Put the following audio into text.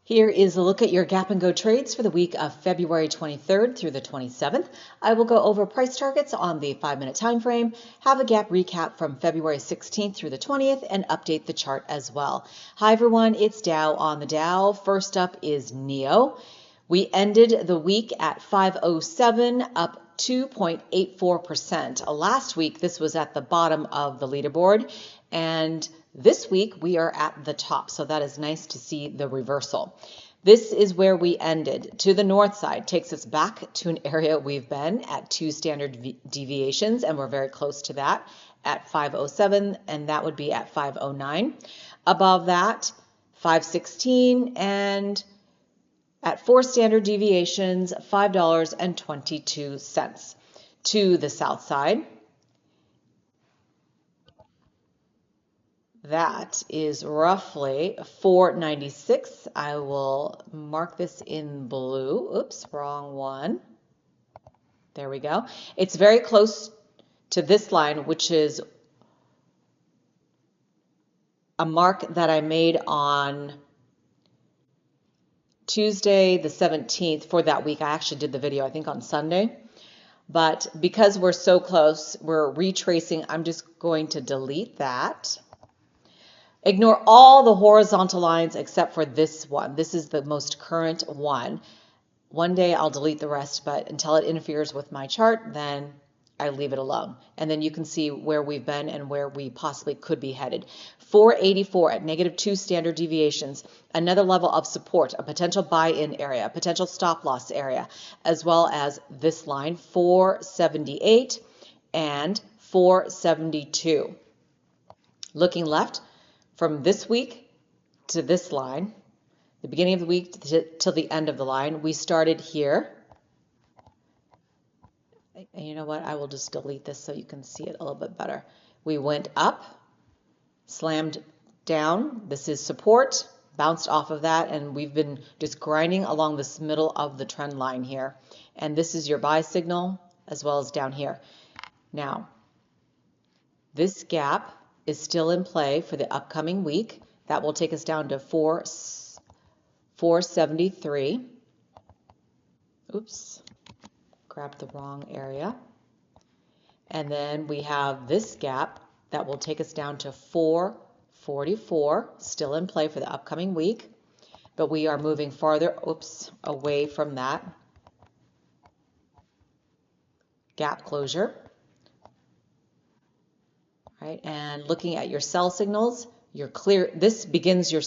Here is a look at your Gap and Go trades for the week of February 23rd through the 27th. I will go over price targets on the 5-minute time frame, have a gap recap from February 16th through the 20th, and update the chart as well. Hi everyone, it's Dow on the Dow. First up is NIO. We ended the week at 507, up 2.84%. Last week, this was at the bottom of the leaderboard, and this week we are at the top, so that is nice to see the reversal. This is where we ended. To the north side takes us back to an area we've been at 2 standard deviations, and we're very close to that at 507, and that would be at 509. Above that, 516, and at 4 standard deviations, $5.22. To the south side, that is roughly 496. I will mark this in blue. Oops, wrong one. There we go. It's very close to this line, which is a mark that I made on Tuesday the 17th for that week. I actually did the video, I think, on Sunday. But because we're so close, we're retracing. I'm just going to delete that. Ignore all the horizontal lines except for this one. This is the most current one. One day I'll delete the rest, but until it interferes with my chart, then I leave it alone. And then you can see where we've been and where we possibly could be headed. 484 at -2 standard deviations, another level of support, a potential buy-in area, a potential stop loss area, as well as this line, 478 and 472. Looking left, from this week to this line, the beginning of the week till the end of the line, we started here. And you know what? I will just delete this so you can see it a little bit better. We went up, slammed down. This is support, bounced off of that, and we've been just grinding along this middle of the trend line here. And this is your buy signal as well as down here. Now, this gap is still in play for the upcoming week. That will take us down to 473. Oops, grabbed the wrong area. And then we have this gap that will take us down to 444, still in play for the upcoming week. But we are moving farther, away from that gap closure. Right, and looking at your sell signals, you're clear. This begins your